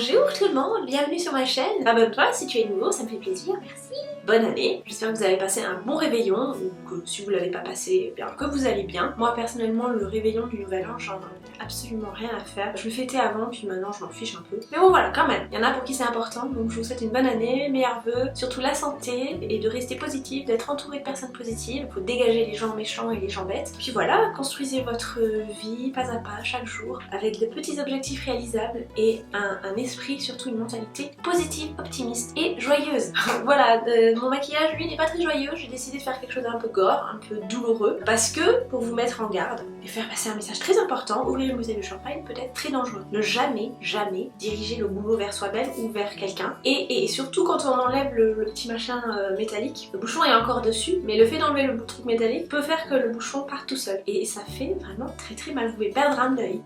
Bonjour tout le monde, bienvenue sur ma chaîne. Abonne-toi si tu es nouveau, ça me fait plaisir, merci. Bonne année, j'espère que vous avez passé un bon réveillon, ou que si vous l'avez pas passé, eh bien que vous allez bien. Moi personnellement, le réveillon du nouvel an, j'en ai absolument rien à faire. Je le fêtais avant, puis maintenant je m'en fiche un peu. Mais bon voilà, quand même, il y en a pour qui c'est important, donc je vous souhaite une bonne année, meilleurs vœux, surtout la santé, et de rester positif, d'être entouré de personnes positives. Il faut dégager les gens méchants et les gens bêtes. Puis voilà, construisez votre vie pas à pas, chaque jour, avec de petits objectifs réalisables et un esprit, surtout une mentalité positive, optimiste et joyeuse. Voilà, mon maquillage lui n'est pas très joyeux, j'ai décidé de faire quelque chose d'un peu gore, un peu douloureux, parce que pour vous mettre en garde et faire passer un message très important, ouvrir une bouteille de champagne peut être très dangereux. Ne jamais, jamais diriger le boulot vers soi-même ou vers quelqu'un. Et surtout quand on enlève le petit machin métallique, le bouchon est encore dessus, mais le fait d'enlever le truc métallique peut faire que le bouchon part tout seul. Et ça fait vraiment très très mal, vous pouvez perdre un œil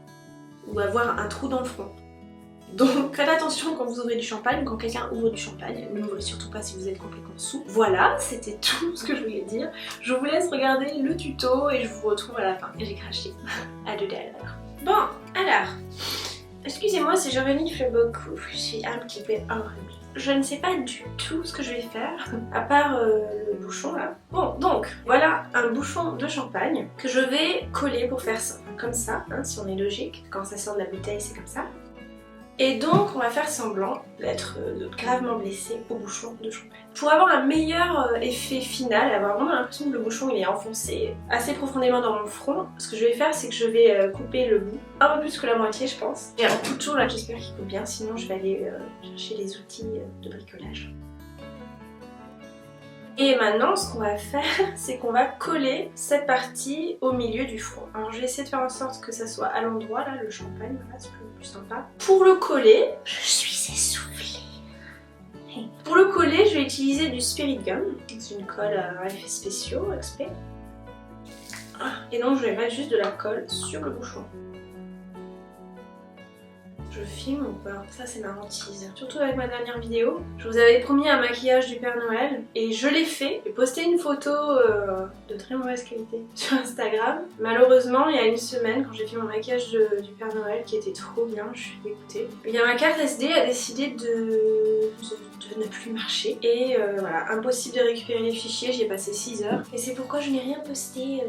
ou avoir un trou dans le front. Donc faites attention quand vous ouvrez du champagne, quand quelqu'un ouvre du champagne, ne l'ouvrez surtout pas si vous êtes complètement sous. Voilà, c'était tout ce que je voulais dire. Je vous laisse regarder le tuto et je vous retrouve à la fin. J'ai craché. À tout à l'heure. Bon, alors, excusez-moi si je renifle beaucoup, je suis un petit peu horrible. Je ne sais pas du tout ce que je vais faire, à part le bouchon là. Bon, donc, voilà un bouchon de champagne que je vais coller pour faire ça. Comme ça, hein, si on est logique. Quand ça sort de la bouteille, c'est comme ça. Et donc on va faire semblant d'être gravement blessé au bouchon de champagne. Pour avoir un meilleur effet final, avoir vraiment l'impression que le bouchon il est enfoncé assez profondément dans mon front, ce que je vais faire c'est que je vais couper le bout, un peu plus que la moitié je pense. Et en couteau là j'espère qu'il coupe bien, sinon je vais aller chercher les outils de bricolage. Et maintenant ce qu'on va faire c'est qu'on va coller cette partie au milieu du front. Alors je vais essayer de faire en sorte que ça soit à l'endroit là, le champagne, voilà, c'est plus sympa. Pour le coller, je suis essoufflée. Pour le coller je vais utiliser du Spirit Gum, c'est une colle à effets spéciaux, exprès. Et donc je vais mettre juste de la colle sur le bouchon. Je filme ou pas? Ça c'est ma hantise. Surtout avec ma dernière vidéo. Je vous avais promis un maquillage du Père Noël et je l'ai fait. J'ai posté une photo de très mauvaise qualité sur Instagram. Malheureusement il y a une semaine quand j'ai fait mon maquillage du Père Noël qui était trop bien, je suis dégoûtée. Et bien ma carte SD a décidé de ne plus marcher. Et voilà, impossible de récupérer les fichiers, j'y ai passé 6 heures. Et c'est pourquoi je n'ai rien posté.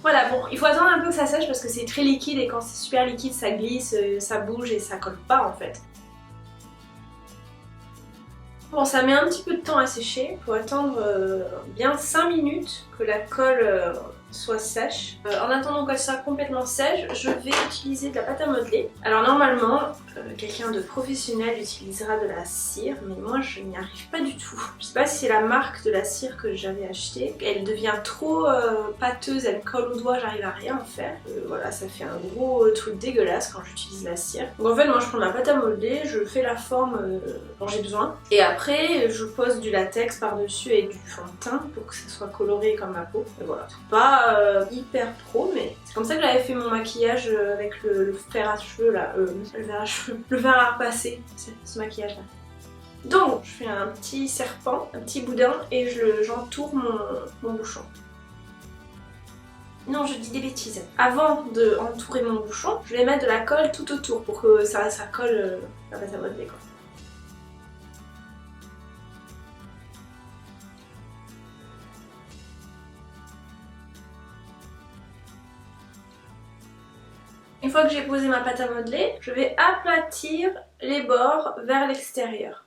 Voilà, bon, il faut attendre un peu que ça sèche parce que c'est très liquide et quand c'est super liquide ça glisse, ça bouge et ça colle pas en fait. Bon, ça met un petit peu de temps à sécher, il faut attendre bien 5 minutes que la colle soit sèche. En attendant qu'elle soit complètement sèche, je vais utiliser de la pâte à modeler. Alors normalement, quelqu'un de professionnel utilisera de la cire, mais moi je n'y arrive pas du tout. Je sais pas si c'est la marque de la cire que j'avais achetée. Elle devient trop pâteuse, elle colle au doigt, j'arrive à rien en faire. Voilà, ça fait un gros truc dégueulasse quand j'utilise la cire. Donc en fait, moi je prends ma pâte à modeler, je fais la forme dont j'ai besoin. Et après, je pose du latex par-dessus avec du fond de teint pour que ça soit coloré comme ma peau. Et voilà, c'est pas hyper pro, mais c'est comme ça que j'avais fait mon maquillage avec le fer à cheveux là, le fer à repasser, ce maquillage là. Donc je fais un petit serpent, un petit boudin et j'entoure mon bouchon. Non, je dis des bêtises. Avant d'entourer mon bouchon, je vais mettre de la colle tout autour pour que ça colle la pâte à modeler quoi. Une fois que j'ai posé ma pâte à modeler, je vais aplatir les bords vers l'extérieur.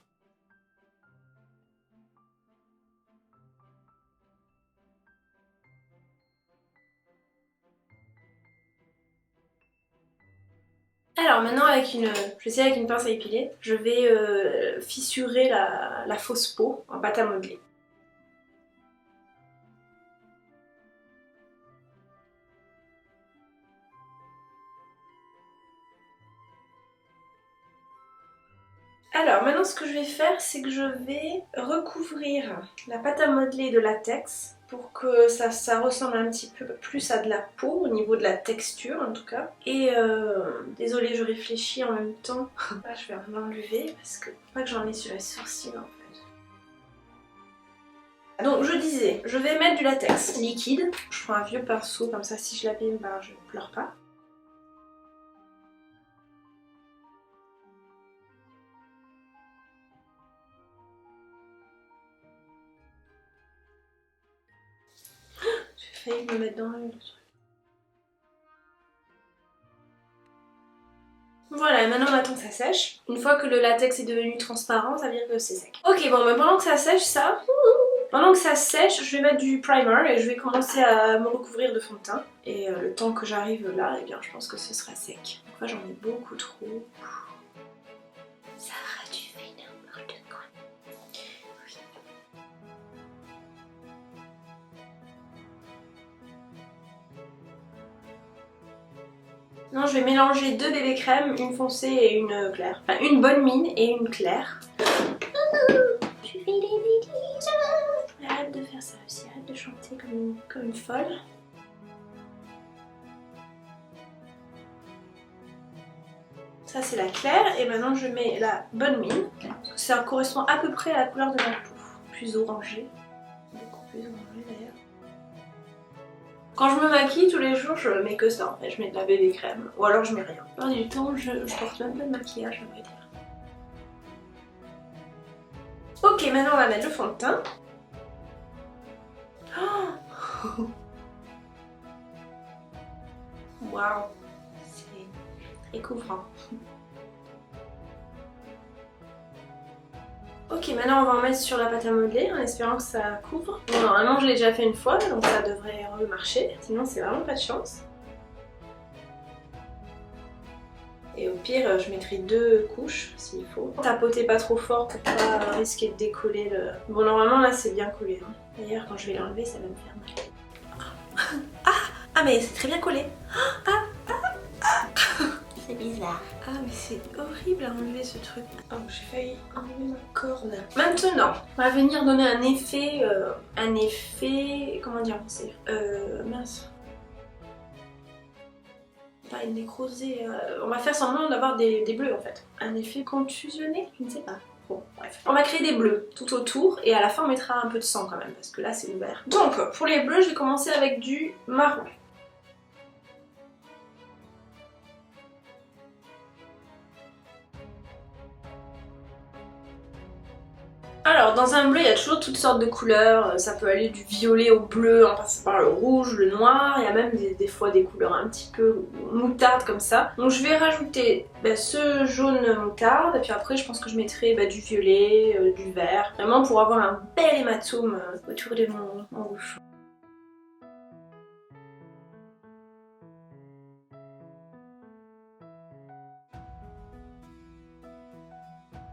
Alors maintenant je vais essayer avec une pince à épiler, je vais fissurer la fausse peau en pâte à modeler. Alors maintenant ce que je vais faire c'est que je vais recouvrir la pâte à modeler de latex pour que ça ressemble un petit peu plus à de la peau au niveau de la texture en tout cas. Et désolée je réfléchis en même temps. Là je vais l'enlever parce que pas que j'en ai sur les sourcils en fait. Donc je disais, je vais mettre du latex liquide. Je prends un vieux pinceau comme ça si je l'abîme, ben, je ne pleure pas. failli me mettre dans le truc. Voilà, et maintenant on attend que ça sèche. Une fois que le latex est devenu transparent, ça veut dire que c'est sec. Ok, bon, mais pendant que ça sèche, pendant que ça sèche, je vais mettre du primer et je vais commencer à me recouvrir de fond de teint. Et le temps que j'arrive là, eh bien, je pense que ce sera sec. Des fois, j'en mets beaucoup trop. Sarah, tu fais n'importe quoi. Oui. Non, je vais mélanger 2 bébés crèmes, une foncée et une claire. Enfin, une bonne mine et une claire. Tu fais des bêtises. Arrête de faire ça aussi, arrête de chanter comme une folle. Ça c'est la claire et maintenant je mets la bonne mine. Parce que ça correspond à peu près à la couleur de ma peau. Plus orangée. Beaucoup plus orangée d'ailleurs. Quand je me maquille tous les jours, je mets que ça en fait, je mets de la bébé crème. Ou alors je mets rien. La plupart du temps, je porte même pas de maquillage, à vrai dire. Ok, maintenant on va mettre le fond de teint. Oh waouh, c'est très couvrant. Ok, maintenant on va en mettre sur la pâte à modeler en espérant que ça couvre. Bon, normalement je l'ai déjà fait une fois, donc ça devrait remarcher. Sinon c'est vraiment pas de chance. Et au pire, je mettrai 2 couches s'il faut. Tapotez pas trop fort pour pas risquer de décoller le... Bon, normalement là c'est bien collé. Hein. D'ailleurs, quand je vais l'enlever, ça va me faire mal. Ah mais c'est très bien collé. C'est bizarre. Ah mais c'est horrible à enlever ce truc. Oh, j'ai failli enlever ma corde. Maintenant, on va venir donner un effet... comment dire c'est... mince. Pas une nécrosée, on va faire semblant d'avoir des bleus en fait. Un effet contusionné, je ne sais pas. Bon, bref. On va créer des bleus tout autour et à la fin on mettra un peu de sang quand même parce que là c'est ouvert. Donc pour les bleus, je vais commencer avec du marron. Alors dans un bleu il y a toujours toutes sortes de couleurs, ça peut aller du violet au bleu en passant par le rouge, le noir, il y a même des fois des couleurs un petit peu moutarde comme ça. Donc je vais rajouter ce jaune moutarde et puis après je pense que je mettrai du violet, du vert, vraiment pour avoir un bel hématome autour de mon bouchon.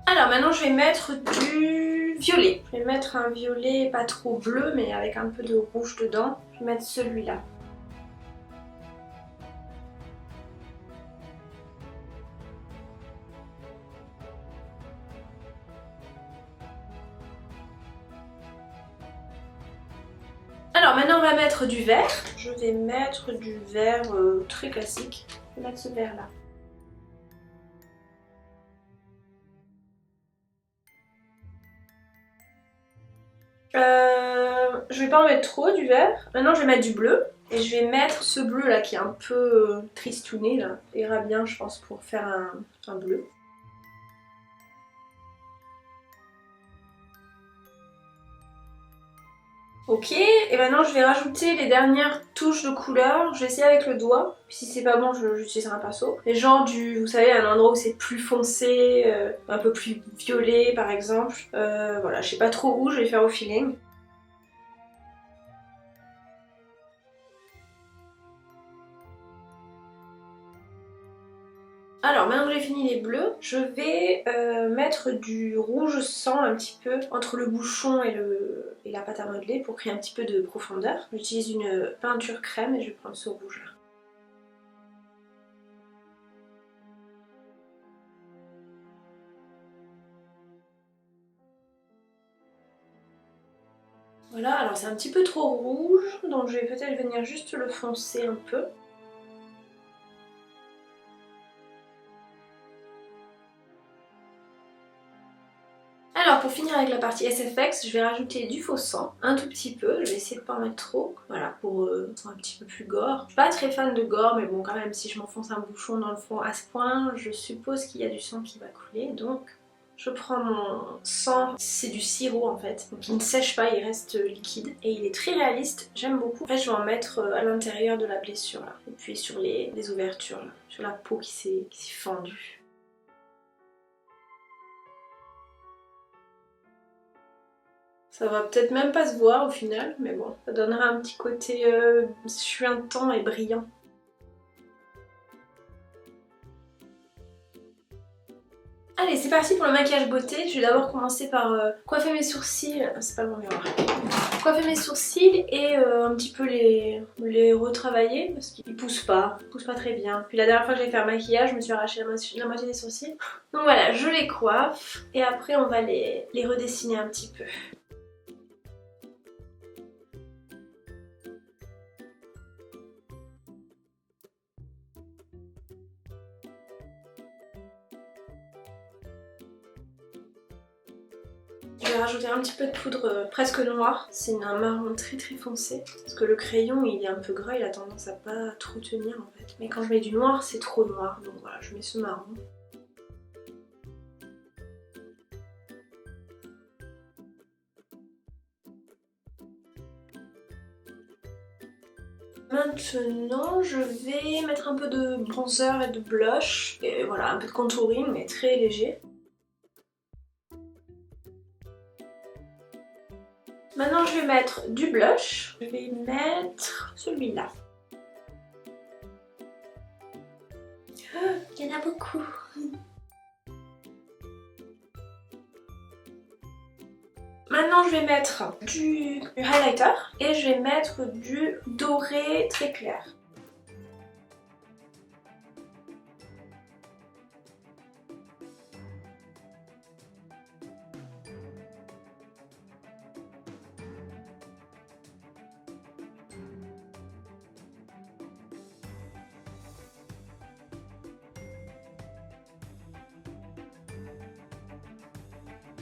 Alors maintenant je vais mettre du violet. Je vais mettre un violet pas trop bleu mais avec un peu de rouge dedans. Je vais mettre celui-là. Alors maintenant on va mettre du vert. Je vais mettre du vert très classique. Je vais mettre ce vert là. Je vais pas en mettre trop du vert. Maintenant je vais mettre du bleu. Et je vais mettre ce bleu là qui est un peu tristouné là. Il ira bien je pense pour faire un bleu. Ok, et maintenant je vais rajouter les dernières touches de couleur. Je vais essayer avec le doigt. Puis si c'est pas bon, j'utiliserai un pinceau. Mais genre vous savez, un endroit où c'est plus foncé, un peu plus violet par exemple. Voilà, je sais pas trop où, je vais faire au feeling. Alors maintenant que j'ai fini les bleus, je vais mettre du rouge sang un petit peu entre le bouchon et la pâte à modeler pour créer un petit peu de profondeur. J'utilise une peinture crème et je vais prendre ce rouge là. Voilà, alors c'est un petit peu trop rouge, donc je vais peut-être venir juste le foncer un peu. Alors pour finir avec la partie SFX, je vais rajouter du faux sang, un tout petit peu, je vais essayer de pas en mettre trop, voilà, pour un petit peu plus gore. Je suis pas très fan de gore, mais bon quand même si je m'enfonce un bouchon dans le fond à ce point, je suppose qu'il y a du sang qui va couler, donc Je prends mon sang, c'est du sirop en fait, donc il ne sèche pas, il reste liquide et il est très réaliste, j'aime beaucoup. En fait je vais en mettre à l'intérieur de la blessure là, et puis sur les ouvertures là, sur la peau qui s'est fendue. Ça va peut-être même pas se voir au final, mais bon, ça donnera un petit côté suintant et brillant. Allez, c'est parti pour le maquillage beauté. Je vais d'abord commencer par coiffer mes sourcils. C'est pas le bon miroir. Coiffer mes sourcils et un petit peu les retravailler parce qu'ils poussent pas très bien. Puis la dernière fois que j'ai fait un maquillage, je me suis arraché la moitié des sourcils. Donc voilà, je les coiffe et après on va les redessiner un petit peu. Je vais rajouter un petit peu de poudre presque noire, c'est un marron très foncé. Parce que le crayon il est un peu gras, il a tendance à pas trop tenir en fait. Mais quand je mets du noir c'est trop noir, donc voilà je mets ce marron. Maintenant je vais mettre un peu de bronzer et de blush, et voilà un peu de contouring mais très léger. Maintenant je vais mettre du blush, je vais mettre celui-là. Il y en a beaucoup. Maintenant je vais mettre du highlighter et je vais mettre du doré très clair.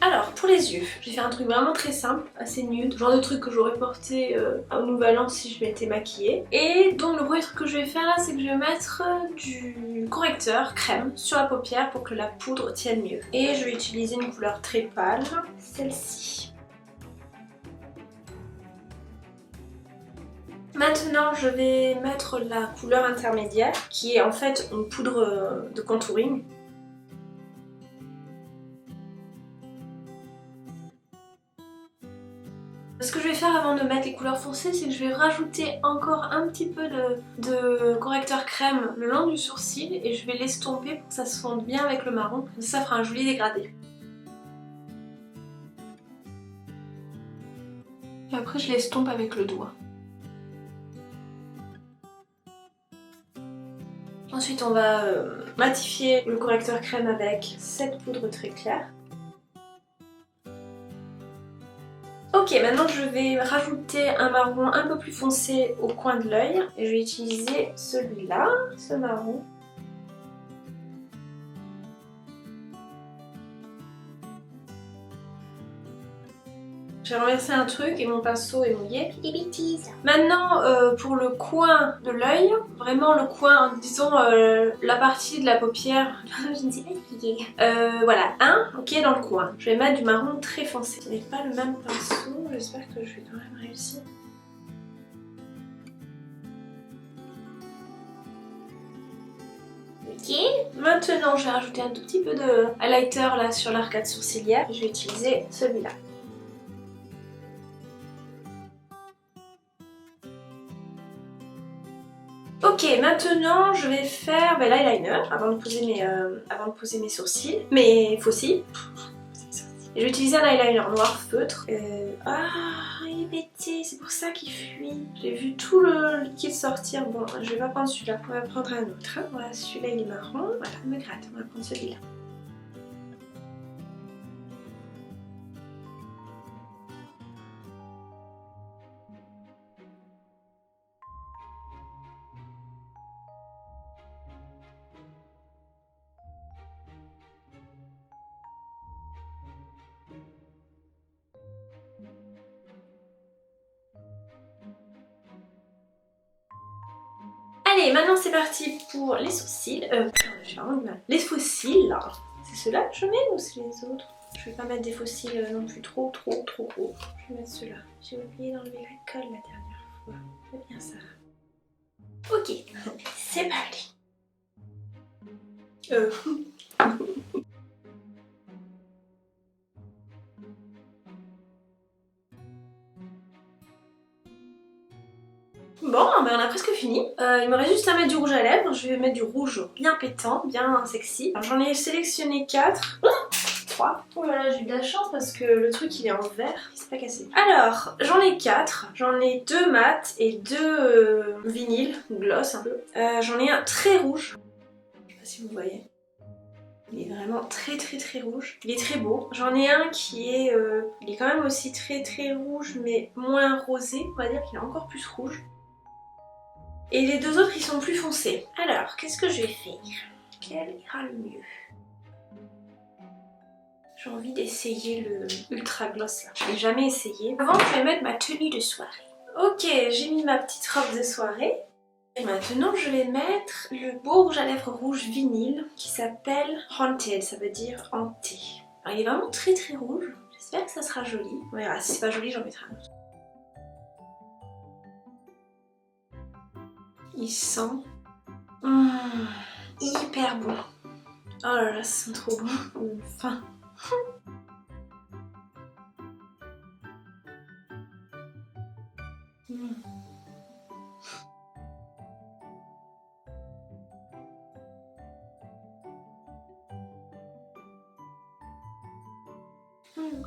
Alors pour les yeux, j'ai fait un truc vraiment très simple, assez nude, genre de truc que j'aurais porté au nouvel an si je m'étais maquillée. Et donc le premier truc que je vais faire là, c'est que je vais mettre du correcteur crème sur la paupière pour que la poudre tienne mieux. Et je vais utiliser une couleur très pâle, celle-ci. Maintenant je vais mettre la couleur intermédiaire qui est en fait une poudre de contouring. Ce que je vais faire avant de mettre les couleurs foncées, c'est que je vais rajouter encore un petit peu de correcteur crème le long du sourcil et je vais l'estomper pour que ça se fonde bien avec le marron. Ça fera un joli dégradé. Et après je l'estompe avec le doigt. Ensuite on va matifier le correcteur crème avec cette poudre très claire. Ok, maintenant je vais rajouter un marron un peu plus foncé au coin de l'œil. Et je vais utiliser celui-là, ce marron. J'ai renversé un truc et mon pinceau est mouillé. Des bêtises. Maintenant pour le coin de l'œil, vraiment le coin, disons la partie de la paupière. Je ne sais pas expliquer. Voilà, ok, dans le coin. Je vais mettre du marron très foncé. Ce n'est pas le même pinceau, j'espère que je vais quand même réussir. Ok. Maintenant je vais rajouter un tout petit peu de highlighter là sur l'arcade sourcilière. Je vais utiliser celui-là. Ok, maintenant je vais faire l'eyeliner avant de poser mes sourcils, mes faux cils. Et je vais utiliser un eyeliner noir feutre. Ah, il est pété, c'est pour ça qu'il fuit. J'ai vu tout le liquide sortir. Bon, je vais pas prendre celui-là, on va prendre un autre. Voilà, celui-là il est marron. Voilà, me gratte, on va prendre celui-là. Allez, maintenant c'est parti pour les sourcils. J'ai vraiment du mal. Les faux cils, là. C'est ceux-là que je mets ou c'est les autres? Je vais pas mettre des fossiles non plus trop hauts. Je vais mettre ceux-là. J'ai oublié d'enlever la colle la dernière fois. C'est bien ça. Ok, c'est parti. Bon, ben on a presque fini. Il me reste juste à mettre du rouge à lèvres. Je vais mettre du rouge bien pétant, bien sexy. J'en ai sélectionné 4. 3. Oh là là, j'ai eu de la chance parce que le truc il est en vert, il s'est pas cassé. Alors, j'en ai 4. J'en ai 2 mat et 2 vinyles, gloss un peu. J'en ai un très rouge. Je sais pas si vous voyez. Il est vraiment très rouge. Il est très beau. J'en ai un qui est... il est quand même aussi très rouge mais moins rosé. On va dire qu'il est encore plus rouge. Et les 2 autres ils sont plus foncés. Alors, qu'est-ce que je vais faire? Quel ira le mieux? J'ai envie d'essayer le Ultra Gloss là. Je l'ai jamais essayé. Avant, je vais mettre ma tenue de soirée. Ok, j'ai mis ma petite robe de soirée. Et maintenant, je vais mettre le beau rouge à lèvres rouge vinyle qui s'appelle Haunted, ça veut dire hanté. Alors, il est vraiment très rouge. J'espère que ça sera joli. On verra. Si c'est pas joli, j'en mettrai un autre. Il sent hyper bon. Oh là là, ça sent trop bon. Enfin.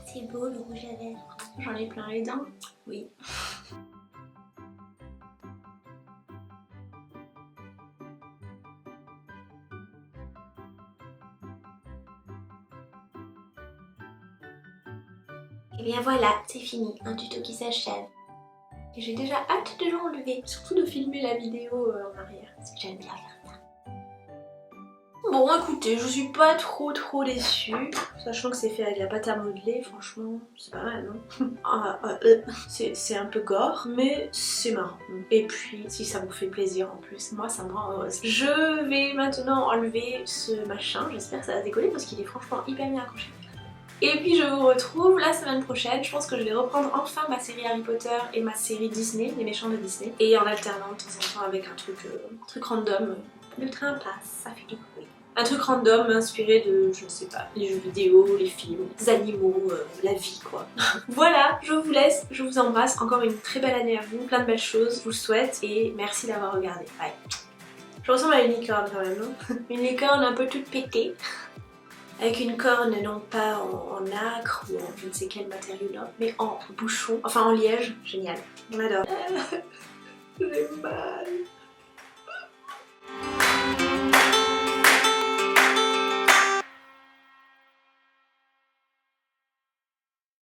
C'est beau le rouge à lèvres. J'en ai plein les dents. Oui. Et bien voilà, c'est fini, un tuto qui s'achève. Et j'ai déjà hâte de l'enlever, surtout de filmer la vidéo en arrière, parce que j'aime bien faire ça. Bon écoutez, je suis pas trop déçue, sachant que c'est fait avec la pâte à modeler, franchement c'est pas mal non? C'est un peu gore, mais c'est marrant. Et puis si ça vous fait plaisir en plus, moi ça me rend heureuse. Je vais maintenant enlever ce machin, j'espère que ça va se décoller parce qu'il est franchement hyper bien accroché. Et puis je vous retrouve la semaine prochaine, je pense que je vais reprendre enfin ma série Harry Potter et ma série Disney, les méchants de Disney. Et en alternant de temps en temps avec un truc random. Le train passe, ça fait du bruit. Un truc random inspiré de, je ne sais pas, les jeux vidéo, les films, les animaux, la vie quoi. Voilà, je vous laisse, je vous embrasse, encore une très belle année à vous, plein de belles choses, je vous le souhaite et merci d'avoir regardé. Bye. Je ressemble à une licorne quand même, non? Une licorne un peu toute pétée. Avec une corne non pas en nacre ou en je ne sais quel matériau là, mais en bouchon, enfin en liège, génial, on adore. J'ai mal.